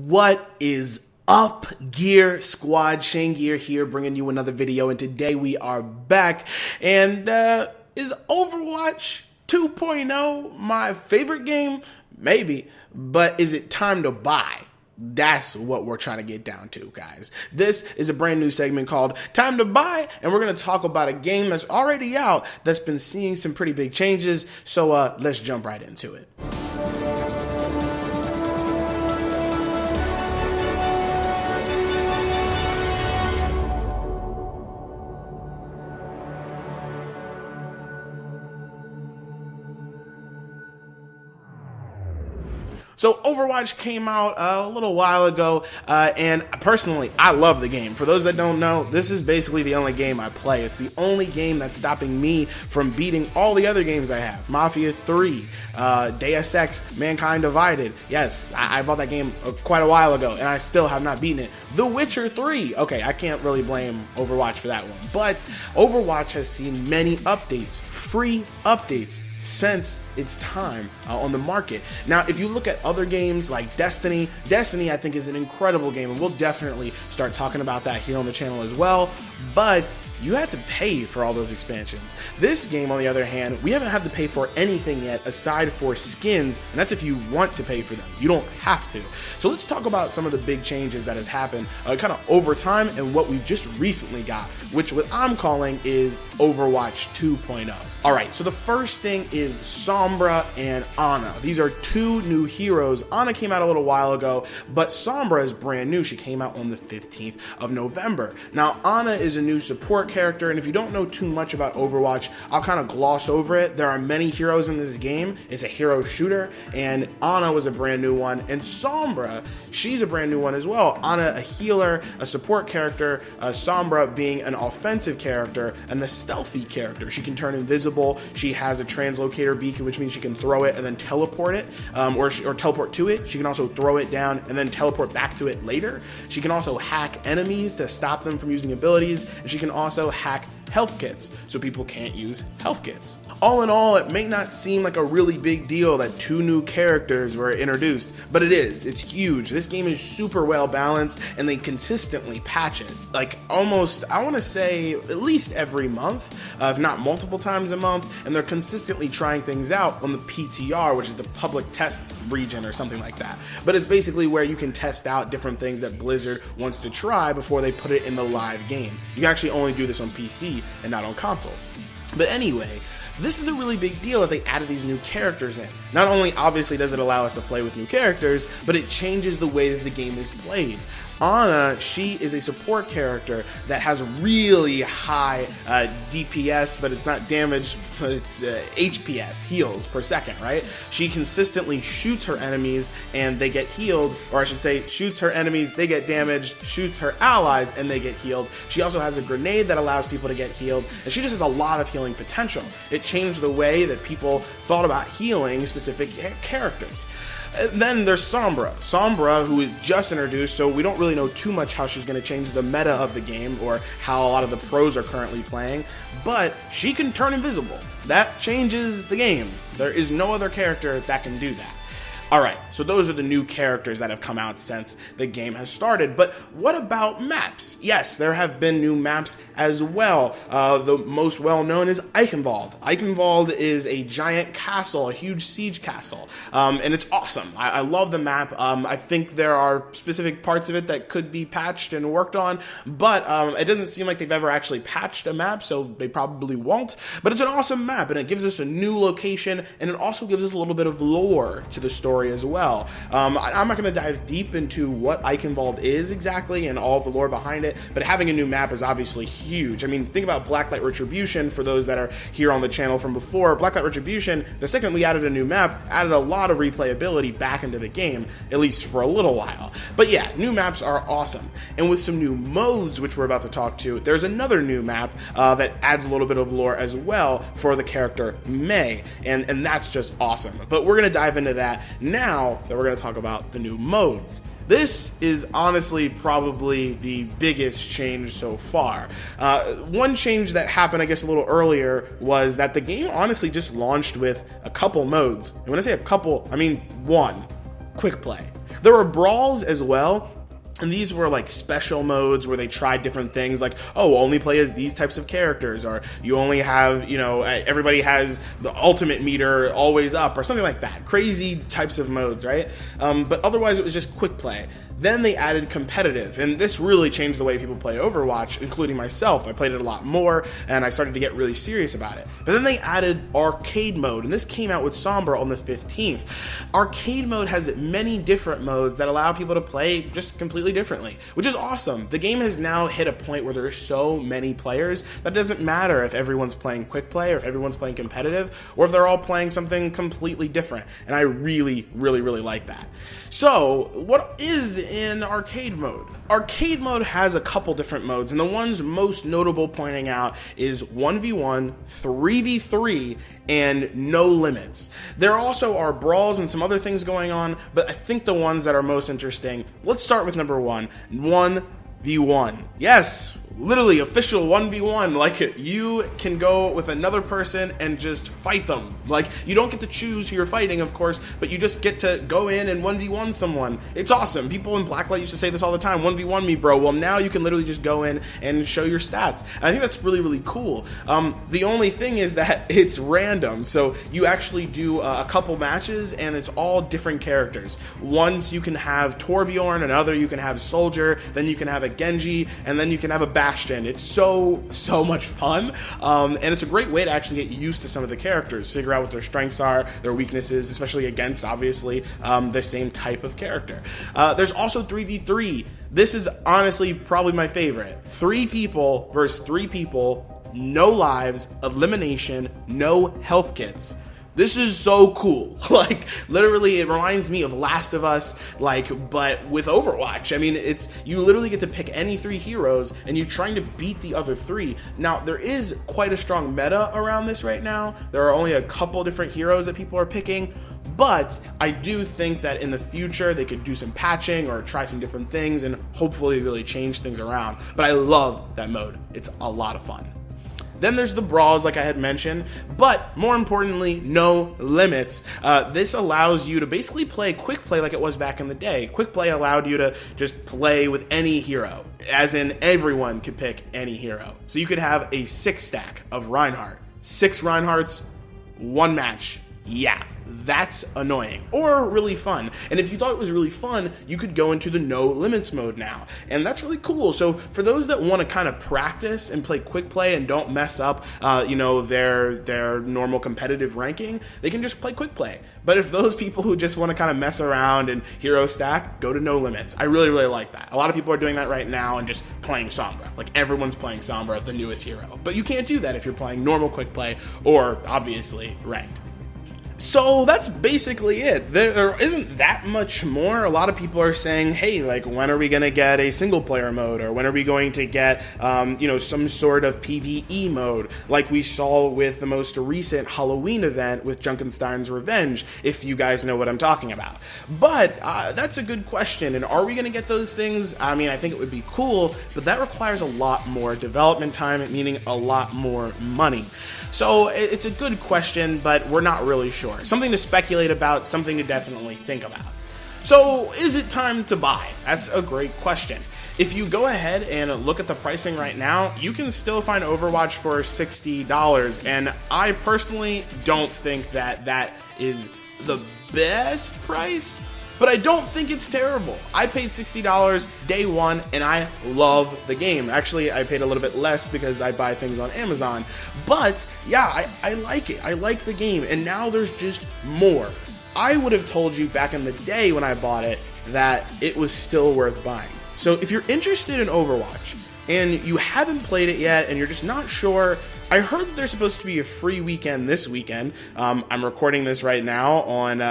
What is up, Gear Squad? Chaingear here, bringing you another video, and today we are back. And is Overwatch 2.0 my favorite game? Maybe, but is it time to buy? That's what we're trying to get down to, guys. This is a brand new segment called Time to Buy, and we're going to talk about a game that's already out that's been seeing some pretty big changes. So let's jump right into it. So Overwatch came out a little while ago, and personally, I love the game. For those that don't know, this is basically the only game I play. It's the only game that's stopping me from beating all the other games I have. Mafia 3, Deus Ex, Mankind Divided. Yes, I bought that game quite a while ago, and I still have not beaten it. The Witcher 3. Okay, I can't really blame Overwatch for that one. But Overwatch has seen many updates, free updates, since its time on the market. Now, if you look at other games like Destiny I think is an incredible game, and we'll definitely start talking about that here on the channel as well, but you have to pay for all those expansions. This game, on the other hand, we haven't had to pay for anything yet aside for skins, and that's if you want to pay for them. You don't have to. So let's talk about some of the big changes that has happened kind of over time and what we've just recently got, which what I'm calling is Overwatch 2.0. Alright, so the first thing is Sombra and Ana. These are two new heroes. Ana came out a little while ago, but Sombra is brand new. She came out on the 15th of November. Now, Ana is a new support character, and if you don't know too much about Overwatch, I'll kind of gloss over it. There are many heroes in this game. It's a hero shooter, and Ana was a brand new one, and Sombra, she's a brand new one as well. Ana, a healer, a support character, Sombra being an offensive character, and a stealthy character. She can turn invisible. She has a translocator beacon, which means she can throw it and then teleport it, or teleport to it. She can also throw it down and then teleport back to it later. She can also hack enemies to stop them from using abilities, and she can also hack health kits, so people can't use health kits. All in all, it may not seem like a really big deal that two new characters were introduced, but it is. It's huge. This game is super well balanced, and they consistently patch it. Like almost, I want to say, at least every month, if not multiple times a month, and they're consistently trying things out on the PTR, which is the public test region or something like that. But it's basically where you can test out different things that Blizzard wants to try before they put it in the live game. You can actually only do this on PC and not on console. But anyway, this is a really big deal that they added these new characters in. Not only obviously does it allow us to play with new characters, but it changes the way that the game is played. Ana, she is a support character that has really high DPS, but it's not damage, it's HPS, heals per second, right? She consistently shoots her enemies and they get healed, or I should say shoots her enemies, they get damaged, shoots her allies and they get healed. She also has a grenade that allows people to get healed, and she just has a lot of healing potential. It changed the way that people thought about healing specific characters. Then there's Sombra, who is just introduced, so we don't really know too much how she's going to change the meta of the game or how a lot of the pros are currently playing, but she can turn invisible. That changes the game. There is no other character that can do that. Alright, so those are the new characters that have come out since the game has started, but what about maps? Yes, there have been new maps as well. The most well-known is Eichenwald. Eichenwald is a giant castle, a huge siege castle, and it's awesome. I love the map. I think there are specific parts of it that could be patched and worked on, but it doesn't seem like they've ever actually patched a map, so they probably won't, but it's an awesome map, and it gives us a new location, and it also gives us a little bit of lore to the story as well. I'm not going to dive deep into what Eichenwald is exactly and all of the lore behind it, but having a new map is obviously huge. I mean, think about Blacklight Retribution. For those that are here on the channel from before, Blacklight Retribution, the second we added a new map, added a lot of replayability back into the game, at least for a little while. But yeah, new maps are awesome. And with some new modes, which we're about to talk to, there's another new map that adds a little bit of lore as well for the character Mei, and that's just awesome. But we're going to dive into that now that we're going to talk about the new modes. This is honestly probably the biggest change so far. One change that happened, I guess, a little earlier was that the game honestly just launched with a couple modes. And when I say a couple, I mean one. Quick play. There were brawls as well. And these were like special modes where they tried different things like, oh, only play as these types of characters, or you only have, everybody has the ultimate meter always up, or something like that. Crazy types of modes, right? But otherwise it was just quick play. Then they added competitive, and this really changed the way people play Overwatch, including myself. I played it a lot more, and I started to get really serious about it. But then they added arcade mode, and this came out with Sombra on the 15th. Arcade mode has many different modes that allow people to play just completely differently, which is awesome. The game has now hit a point where there's so many players that it doesn't matter if everyone's playing quick play or if everyone's playing competitive or if they're all playing something completely different. And I really, really, really like that. So what is in arcade mode? Arcade mode has a couple different modes, and the ones most notable pointing out is 1v1, 3v3, and no limits. There also are brawls and some other things going on, but I think the ones that are most interesting, let's start with number one, 1v1. Yes, literally official 1v1. Like, you can go with another person and just fight them. Like, you don't get to choose who you're fighting, of course, but you just get to go in and 1v1 someone. It's awesome. People in Blacklight used to say this all the time, 1v1 me, bro. Well, now you can literally just go in and show your stats. And I think that's really, really cool. The only thing is that it's random. So you actually do a couple matches, and it's all different characters. Once you can have Torbjorn, another you can have Soldier, then you can have a Genji, and then you can have a Bastion. It's so much fun, and it's a great way to actually get used to some of the characters, figure out what their strengths are, their weaknesses, especially against, obviously, the same type of character. There's also 3v3. This is honestly probably my favorite. 3 people versus 3 people, no lives, elimination, no health kits. This is so cool. Like, literally, it reminds me of Last of Us, but with Overwatch. I mean, you literally get to pick any 3 heroes, and you're trying to beat the other 3. Now, there is quite a strong meta around this right now. There are only a couple different heroes that people are picking, but I do think that in the future, they could do some patching or try some different things and hopefully really change things around. But I love that mode. It's a lot of fun. Then there's the brawls, like I had mentioned, but more importantly, no limits. This allows you to basically play quick play like it was back in the day. Quick play allowed you to just play with any hero, as in everyone could pick any hero. So you could have a 6-stack of Reinhardt. 6 Reinhardts, 1 match. Yeah, that's annoying or really fun. And if you thought it was really fun, you could go into the no limits mode now, and that's really cool. So for those that want to kind of practice and play quick play and don't mess up their normal competitive ranking, they can just play quick play. But if those people who just want to kind of mess around and hero stack, go to no limits. I really, really like that. A lot of people are doing that right now and just playing Sombra. Like, everyone's playing Sombra, the newest hero. But you can't do that if you're playing normal quick play or obviously ranked. So that's basically it. There isn't that much more. A lot of people are saying, hey, like, when are we going to get a single player mode? Or when are we going to get, some sort of PvE mode like we saw with the most recent Halloween event with Junkenstein's Revenge, if you guys know what I'm talking about. But that's a good question. And are we going to get those things? I mean, I think it would be cool, but that requires a lot more development time, meaning a lot more money. So it's a good question, but we're not really sure. Something to speculate about, something to definitely think about. So, is it time to buy? That's a great question. If you go ahead and look at the pricing right now, you can still find Overwatch for $60, and I personally don't think that is the best price, but I don't think it's terrible. I paid $60 day one, and I love the game. Actually, I paid a little bit less because I buy things on Amazon. But yeah, I like it. I like the game, and now there's just more. I would have told you back in the day when I bought it that it was still worth buying. So if you're interested in Overwatch and you haven't played it yet and you're just not sure, I heard that there's supposed to be a free weekend this weekend. I'm recording this right now on,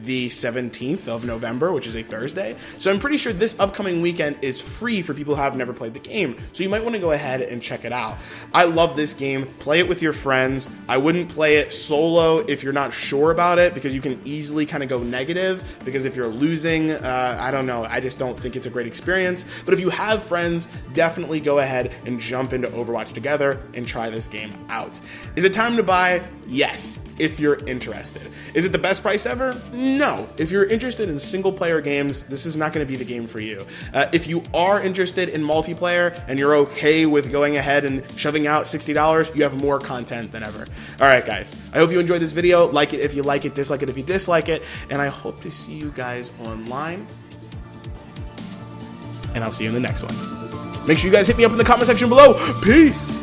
the 17th of November, which is a Thursday. So I'm pretty sure this upcoming weekend is free for people who have never played the game. So you might want to go ahead and check it out. I love this game. Play it with your friends. I wouldn't play it solo if you're not sure about it, because you can easily kind of go negative, because if you're losing, I don't know, I just don't think it's a great experience. But if you have friends, definitely go ahead and jump into Overwatch together and try this game out. Is it time to buy? Yes. if you're interested. Is it the best price ever? No. If you're interested in single player games, this is not going to be the game for you. If you are interested in multiplayer and you're okay with going ahead and shoving out $60, you have more content than ever. All right, guys, I hope you enjoyed this video. Like it if you like it, dislike it if you dislike it, and I hope to see you guys online, and I'll see you in the next one. Make sure you guys hit me up in the comment section below. Peace!